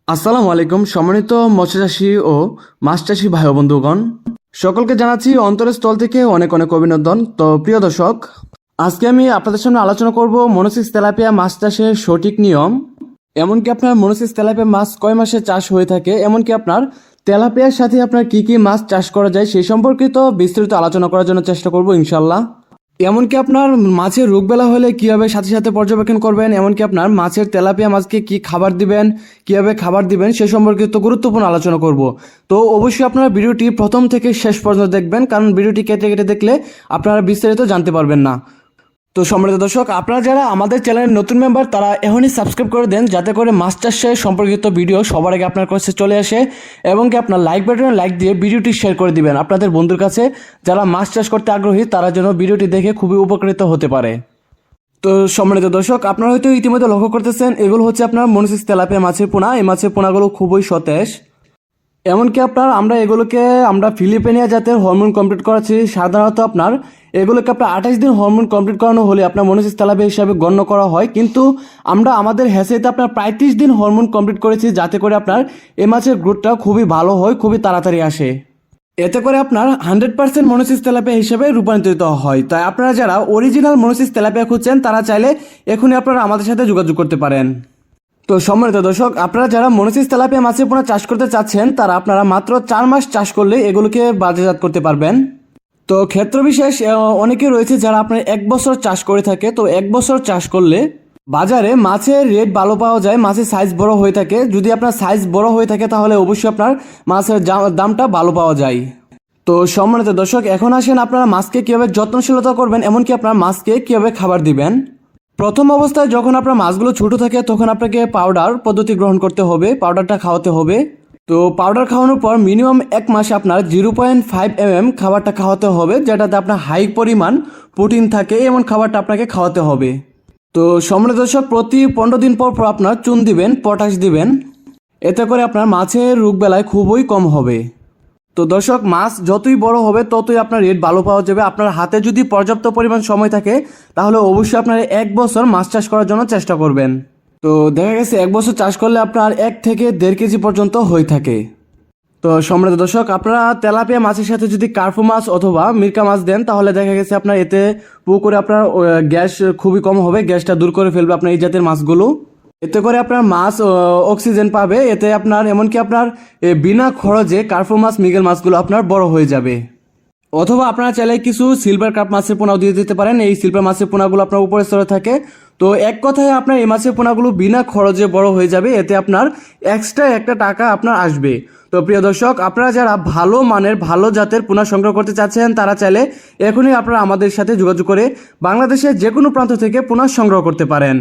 আসসালামু আলাইকুম সম্মানিত মৎস্যচাষী ও মাছ চাষী ভাই ও বন্ধুগণ, সকলকে জানাচ্ছি অন্তরের স্থল থেকে অনেক অনেক অভিনন্দন। তো প্রিয় দর্শক, আজকে আমি আপনাদের সামনে আলোচনা করব মনোসিস তেলাপিয়া মাছ চাষের সঠিক নিয়ম, এমনকি আপনার মনোসিস তেলাপিয়া মাছ কয় মাসে চাষ হয়ে থাকে, এমনকি আপনার তেলাপিয়ার সাথে আপনার কি কি মাছ চাষ করা যায় সেই সম্পর্কিত বিস্তারিত আলোচনা করার জন্য চেষ্টা করব ইনশাল্লাহ। এমনকি আপনার মাছের রোগবেলা হলে কীভাবে সাথে সাথে পর্যবেক্ষণ করবেন, এমনকি আপনার মাছের তেলাপিয়া মাছকে কি খাবার দিবেন, কীভাবে খাবার দিবেন সে সম্পর্কিত গুরুত্বপূর্ণ আলোচনা করব। তো অবশ্যই আপনারা ভিডিওটি প্রথম থেকে শেষ পর্যন্ত দেখবেন, কারণ ভিডিওটি কেটে কেটে দেখলে আপনারা বিস্তারিত জানতে পারবেন না। তো সম্মানিত দর্শক, আপনারা যারা আমাদের চ্যানেলের নতুন মেম্বার তারা এখনই সাবস্ক্রাইব করে দেন, যাতে করে মাছ চাষের সম্পর্কিত ভিডিও সবার আগে আপনার কাছে চলে আসে, এবং কি আপনার লাইক বাটনে লাইক দিয়ে ভিডিওটি শেয়ার করে দিবেন আপনাদের বন্ধুর কাছে, যারা মাছ চাষ করতে আগ্রহী তারা যেন ভিডিওটি দেখে খুবই উপকৃত হতে পারে। তো সম্মানিত দর্শক, আপনারা হয়তো ইতিমধ্যে লক্ষ্য করতেছেন এগুলো হচ্ছে আপনার মনোসিস তেলাপিয়া মাছের পোনা। এই মাছের পোনাগুলো খুবই সতেজ, এমনকি আপনার আমরা ফিলিপিনিয়া জাতের হরমোন কমপ্লিট করাচ্ছি। সাধারণত আপনার এগুলোকে আপনার 28 দিন হরমোন কমপ্লিট করানো হলে আপনার মনোসিস তেলাপিয়া হিসাবে গণ্য করা হয়, কিন্তু আমরা আমাদের হ্যাচারিতে আপনার 35 দিন হরমোন কমপ্লিট করেছি, যাতে করে আপনার এই মাছের গ্রোথটা খুবই ভালো হয়, খুবই তাড়াতাড়ি আসে। এতে করে আপনার 100% মনোসিস তেলাপিয়া হিসেবে রূপান্তরিত হয়। তাই আপনারা যারা অরিজিনাল মনোসিস তেলাপিয়া খুঁজছেন তারা চাইলে এখনই আপনারা আমাদের সাথে যোগাযোগ করতে পারেন। তো সম্মানিত দর্শক, আপনারা যারা মনোসিস তেলাপিয়া মাছের পোনা চাষ করতে চাচ্ছেন তারা আপনারা মাত্র 4 মাস চাষ করলে এগুলোকে বাজারজাত করতে পারবেন। তো ক্ষেত্র বিশেষ অনেকে রয়েছে যারা আপনার 1 বছর চাষ করে থাকে। তো 1 বছর চাষ করলে বাজারে মাছের রেট ভালো পাওয়া যায়, মাছের সাইজ বড় হয়ে থাকে। যদি আপনার সাইজ বড় হয়ে থাকে তাহলে অবশ্যই আপনার মাছের দামটা ভালো পাওয়া যায়। তো সম্মানিত দর্শক, এখন আসেন আপনারা মাছকে কীভাবে যত্নশীলতা করবেন, এমনকি আপনার মাছকে কীভাবে খাবার দিবেন। প্রথম অবস্থায় যখন আপনার মাছগুলো ছোট থাকে তখন আপনাকে পাউডার পদ্ধতি গ্রহণ করতে হবে, পাউডারটা খাওয়াতে হবে। তো পাউডার খাওয়ানোর পর মিনিমাম 1 মাসে আপনার 0.5 mm খাবারটা খাওয়াতে হবে, যেটাতে আপনার হাই পরিমাণ প্রোটিন থাকে, এমন খাবারটা আপনাকে খাওয়াতে হবে। তো সম্মানিত দর্শক, প্রতি 15 দিন পর আপনার চুন দিবেন, পটাশ দিবেন, এতে করে আপনার মাছের রোগবেলায় খুবই কম হবে। তো দর্শক, মাছ যতই বড় হবে ততই আপনার রেট ভালো পাওয়া যাবে। আপনার হাতে যদি পর্যাপ্ত পরিমাণ সময় থাকে তাহলে অবশ্যই আপনার 1 বছর মাছ চাষ করার জন্য চেষ্টা করবেন। তো দেখা গেছে 1 বছর চাষ করলে আপনার 1 থেকে 1.5 কেজি পর্যন্ত হয়ে থাকে। তো সম্মানিত দর্শক, আপনারা তেলাপিয়া মাছের সাথে যদি কার্পু মাছ অথবা মিরকা মাছ দেন তাহলে দেখা গেছে আপনার এতে পুকুরে আপনার গ্যাস খুবই কম হবে, গ্যাসটা দূর করে ফেলবে আপনার এই জাতের মাছগুলো। এতে করে আপনার মাছ অক্সিজেন পাবে, এতে আপনার এমনকি আপনার বিনা খরচে কার্পু মাছ মৃগেল মাছগুলো আপনার বড় হয়ে যাবে। অথবা আপনারা চাইলে কিছু সিলভার কাপ মাছের পোনাও দিয়ে দিতে পারেন, এই সিলভার মাছের পোনাগুলো আপনার উপরের স্তরে থাকে। তো এক কথায় আপনার এই মাছের পোনাগুলো বিনা খরচে বড় হয়ে যাবে, এতে আপনার এক্সট্রা একটা টাকা আপনার আসবে। তো প্রিয় দর্শক, আপনারা যারা ভালো মানের ভালো জাতের পোনা সংগ্রহ করতে চাচ্ছেন তারা চাইলে এখনই আপনারা আমাদের সাথে যোগাযোগ করে বাংলাদেশের যে কোনো প্রান্ত থেকে পোনা সংগ্রহ করতে পারেন।